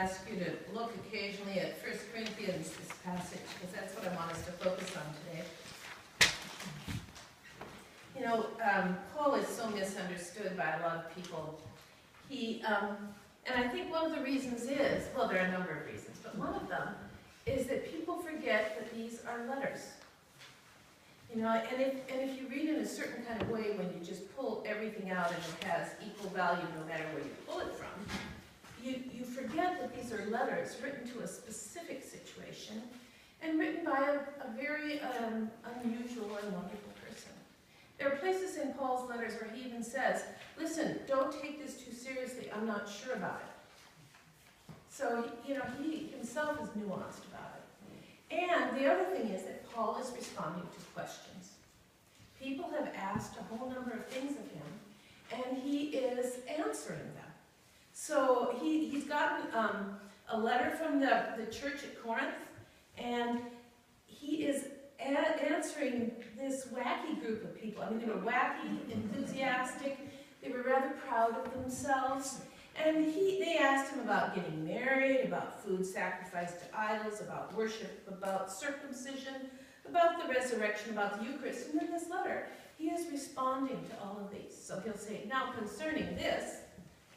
ask you to look occasionally at 1 Corinthians, this passage, because that's what I want us to focus on today. You know, Paul is so misunderstood by a lot of people. And I think one of the reasons is, well, there are a number of reasons, but one of them is that people forget that these are letters. You know, and if you read in a certain kind of way, when you just pull everything out and it has equal value no matter where you pull it from, you forget that these are letters written to a specific situation and written by a very unusual and wonderful person. There are places in Paul's letters where he even says, listen, don't take this too seriously, I'm not sure about it. So, you know, he himself is nuanced about it. And the other thing is that Paul is responding to questions. People have asked a whole number of things of him, and he is answering them. So he's gotten a letter from the church at Corinth, and he is answering this wacky group of people. I mean, they were wacky, enthusiastic, they were rather proud of themselves. And they asked him about getting married, about food sacrificed to idols, about worship, about circumcision, about the resurrection, about the Eucharist. And in this letter, he is responding to all of these. So he'll say, now concerning this,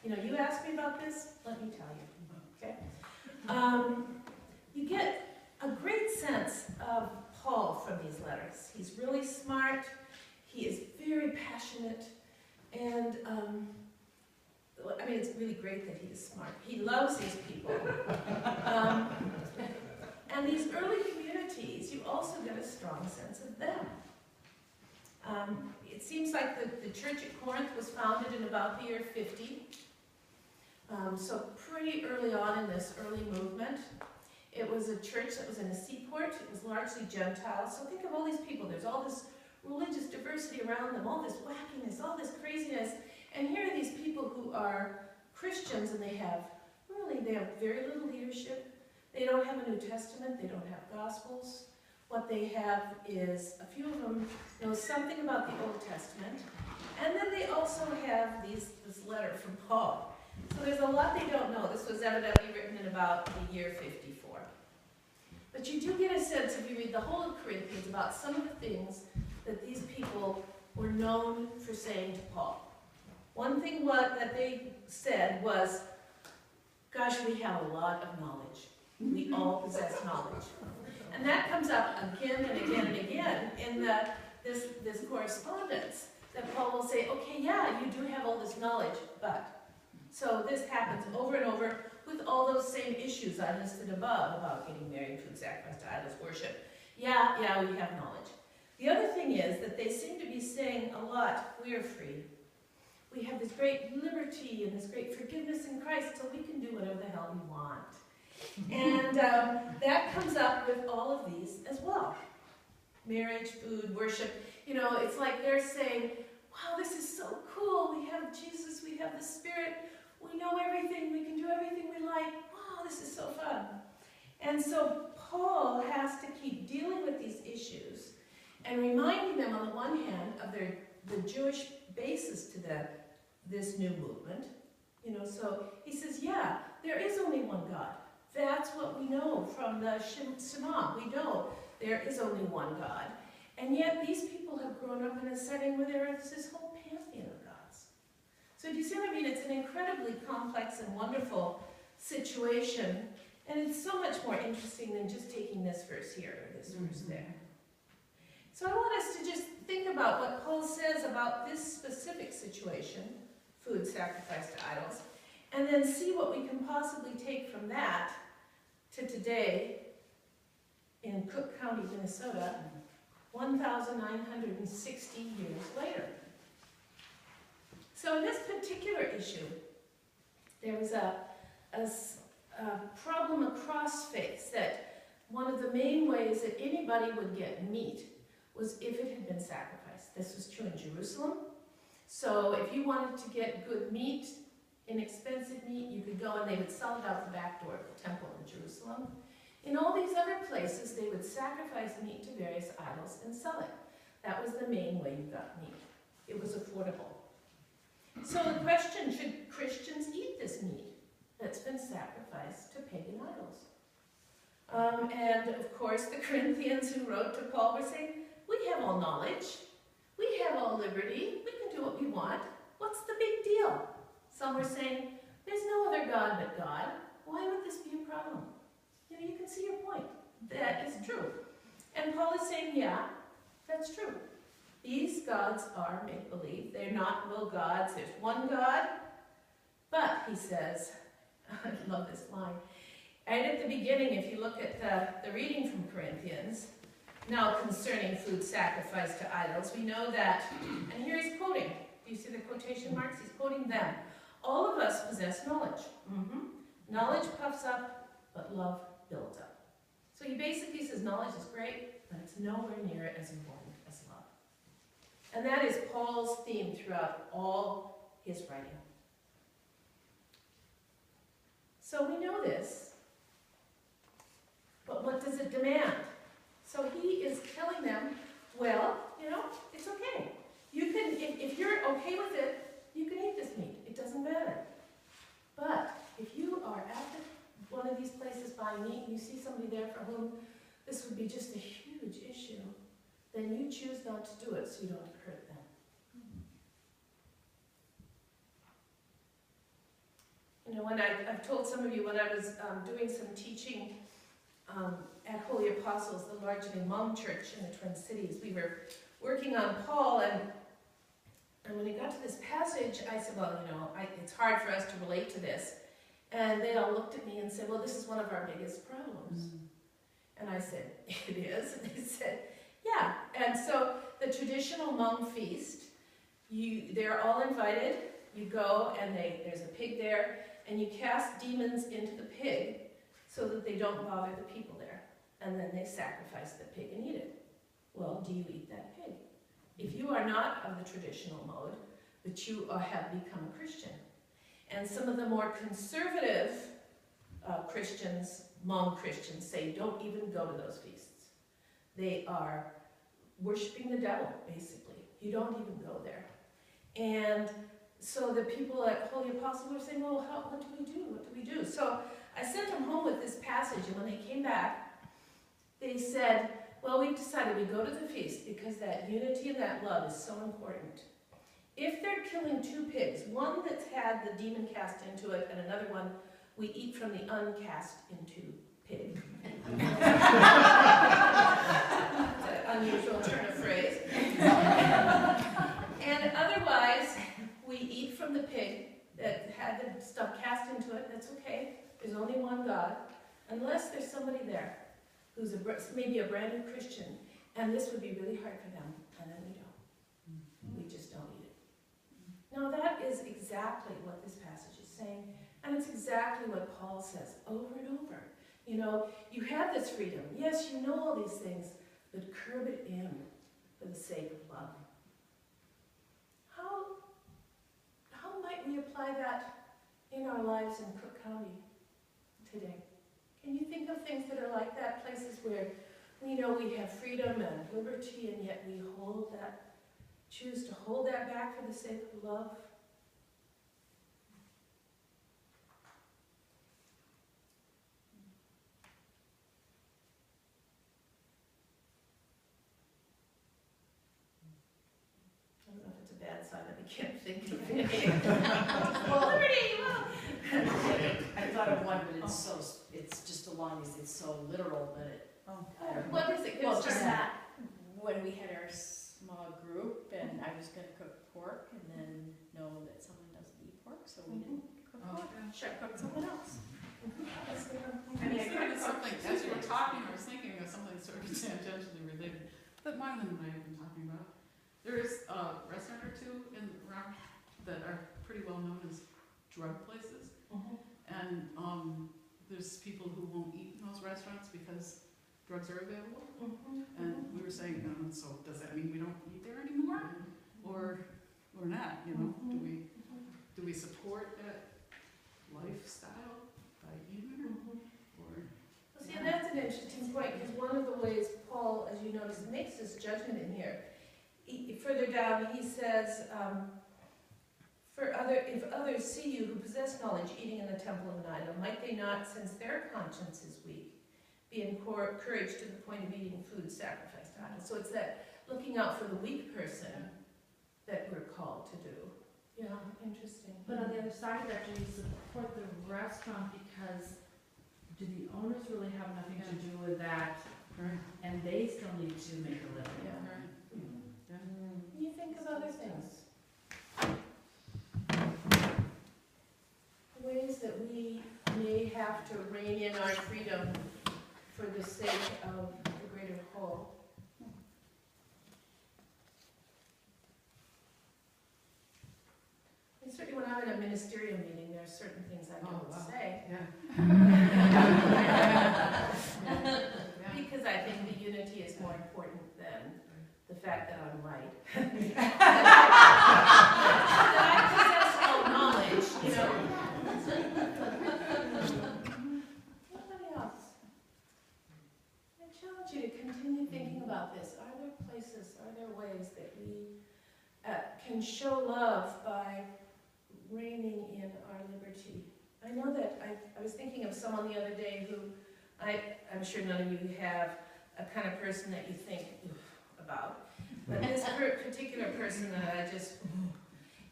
you know, you asked me about this, let me tell you, okay? You get a great sense of Paul from these letters. He's really smart, he is very passionate, and I mean, it's really great that he is smart. He loves these people. And these early communities, you also get a strong sense of them. It seems like the church at Corinth was founded in about the year 50. So pretty early on in this early movement. It was a church that was in a seaport. It was largely Gentile. So think of all these people. There's all this religious diversity around them, all this wackiness, all this craziness. And here are these people who are Christians, and they have very little leadership. They don't have a New Testament. They don't have Gospels. What they have is, a few of them know something about the Old Testament. And then they also have this letter from Paul. So there's a lot they don't know. This was evidently written in about the year 54. But you do get a sense, if you read the whole of Corinthians, about some of the things that these people were known for saying to Paul. One thing that they said was, gosh, we have a lot of knowledge. We all possess knowledge. And that comes up again and again and again in this correspondence, that Paul will say, okay, yeah, you do have all this knowledge, but. So this happens over and over with all those same issues I listed above about getting married, food sacrifice to idols, worship. Yeah, we have knowledge. The other thing is that they seem to be saying a lot, we are free. We have this great liberty and this great forgiveness in Christ, so we can do whatever the hell we want. And that comes up with all of these as well. Marriage, food, worship. You know, it's like they're saying, wow, this is so cool. We have Jesus, we have the Spirit. We know everything, we can do everything we like. Wow, this is so fun. And so Paul has to keep dealing with these issues and reminding them on the one hand of the Jewish basis to this new movement. You know, so he says, yeah, there is only one God. That's what we know from the Shema. We know there is only one God. And yet these people have grown up in a setting where there is this whole pantheon of gods. So do you see what I mean? It's an incredibly complex and wonderful situation, and it's so much more interesting than just taking this verse here or this verse there. So I want us to just think about what Paul says about this specific situation, food sacrificed to idols, and then see what we can possibly take from that to today in Cook County, Minnesota, 1,960 years later. So in this particular issue, there was a problem across faiths that one of the main ways that anybody would get meat was if it had been sacrificed. This was true in Jerusalem. So if you wanted to get good meat, inexpensive meat, you could go and they would sell it out the back door of the temple in Jerusalem. In all these other places, they would sacrifice meat to various idols and sell it. That was the main way you got meat. It was affordable. So the question, should Christians eat this meat that's been sacrificed to And of course, the Corinthians who wrote to Paul were saying, we have all knowledge, we have all liberty, we can do what we want. What's the big deal? Some were saying, there's no other God but God. Why would this be a problem? You know, you can see your point. That is true. And Paul is saying, yeah, that's true. These gods are make-believe. They're not real gods. There's one God. But, he says, I love this line, right at the beginning, if you look at the reading from Corinthians, now concerning food sacrificed to idols, we know that, and here he's quoting, do you see the quotation marks? He's quoting them. All of us possess knowledge. Knowledge puffs up, but love builds up. So he basically says knowledge is great, but it's nowhere near as important as love. And that is Paul's theme throughout all his writing. So we know this, but what does it demand? So he is telling them, well, you know, it's okay. You can, if you're okay with it, you can eat this meat. It doesn't matter. But if you are at one of these places buying meat and you see somebody there for whom this would be just a huge issue, then you choose not to do it so you don't hurt them. You know, when I've told some of you when I was doing some teaching at Holy Apostles, the largely Hmong church in the Twin Cities, we were working on Paul, and when he got to this passage, I said, well, you know, it's hard for us to relate to this. And they all looked at me and said, well, this is one of our biggest problems. And I said, it is? And they said, yeah. And so the traditional Hmong feast, they're all invited. You go, and there's a pig there, and you cast demons into the pig so that they don't bother the people there. And then they sacrifice the pig and eat it. Well, do you eat that pig? If you are not of the traditional mode, but you have become a Christian. And some of the more conservative Christians, Hmong Christians, say don't even go to those feasts. They are worshiping the devil, basically. You don't even go there. And so the people at Holy Apostles were saying, well, what do we do? What do we do? So I sent them home with this passage, and when they came back, they said, well, we've decided we go to the feast because that unity and that love is so important. If they're killing two pigs, one that's had the demon cast into it and another one we eat from the uncast into pig. It's an unusual turn of phrase. And otherwise, we eat from the pig that had the stuff cast into it. That's okay. There's only one God. Unless there's somebody there who's maybe a brand new Christian, and this would be really hard for them, and then we don't. We just don't eat it. Now that is exactly what this passage is saying, and it's exactly what Paul says over and over. You know, you have this freedom. Yes, you know all these things, but curb it in for the sake of love. How might we apply that in our lives in Cook County today? Can you think of things that are like that, places where we know we have freedom and liberty, and yet we choose to hold that back for the sake of love? I don't know if it's a bad sign that we can't think of anything. Well, liberty, I thought of one, but it's just along these, it's so literal that it, I don't know. what is it? Well, just that, when we had our small group, and I was gonna cook pork, and then know that someone doesn't eat pork, so we didn't cook pork. Sure, cook someone else. I mean, I think it's something, as you were talking, I was thinking of something sort of tangentially related that Marlon and I have been talking about. There is a restaurant or two around that are pretty well known as drug places. And there's people who won't eat in those restaurants because drugs are available. And we were saying, so does that mean we don't eat there anymore? Or not, you know? Do we support that lifestyle by eating it? See, and that's an interesting point, because one of the ways Paul, as you notice, makes this judgment in here. Further down, he says, if others see you who possess knowledge eating in the temple of an idol, might they not, since their conscience is weak, be encouraged to the point of eating food sacrificed to idols. So it's that looking out for the weak person that we're called to do. Yeah, interesting. But on the other side of that, do you support the restaurant because do the owners really have nothing to do with that? Right. And they still need to make a living. Yeah. Right. You think of other things. Ways that we may have to rein in our freedom for the sake of the greater whole. And certainly when I'm in a ministerial meeting, there are certain things I don't say. Because I think the unity is more important than the fact that I'm right. That I possess all knowledge, you know. Anybody else? I challenge you to continue thinking about this. Are there places, are there ways that we can show love by reining in our liberty? I know that I was thinking of someone the other day who I'm sure none of you have a kind of person that you think about, but this particular person that I just,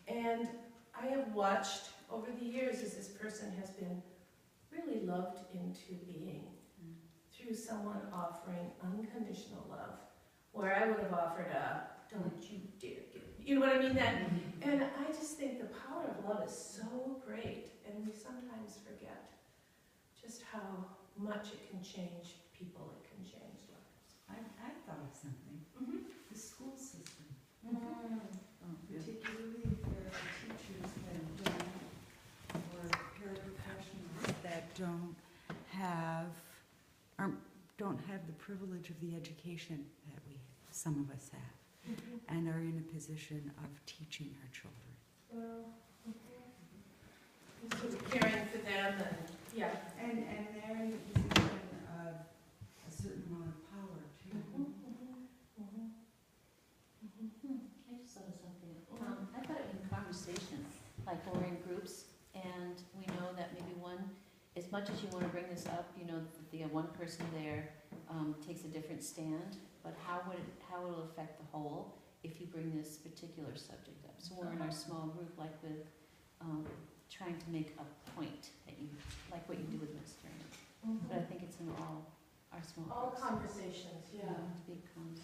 and I have watched over the years as this person has been really loved into being through someone offering unconditional love, where I would have offered a, don't you dare get, you know what I mean? And I just think the power of love is so great, and we sometimes forget just how much it can change people, it can change lives. I thought of something. The school system, particularly if there are teachers that or paraprofessionals that don't have the privilege of the education that some of us have, and are in a position of teaching our children. Well, sort of caring for them and, yeah. And they're in a position of a certain amount of power too. I just thought of something. I thought it was a conversation, like when we're in groups and we know that maybe one, as much as you want to bring this up, you know, that the one person there takes a different stand, but how it'll affect the whole if you bring this particular subject up. So we're in our small group, like with trying to make a point that you, like what you do with ministering. But I think it's in all our small All groups. conversations, yeah. Big cons,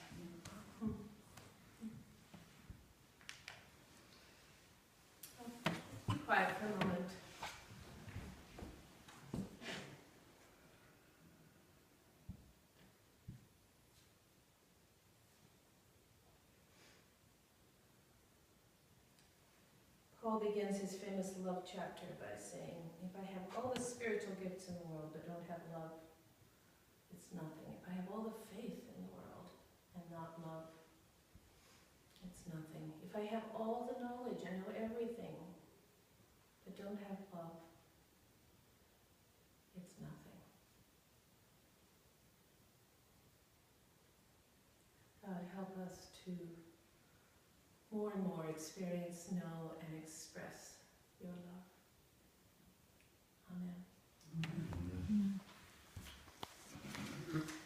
Be quiet for a moment. Paul begins his famous love chapter by saying, if I have all the spiritual gifts in the world but don't have love, it's nothing. If I have all the faith in the world and not love, it's nothing. If I have all the knowledge, I know everything, but don't have love, it's nothing. God, help us to more and more experience, know, and express your love. Amen.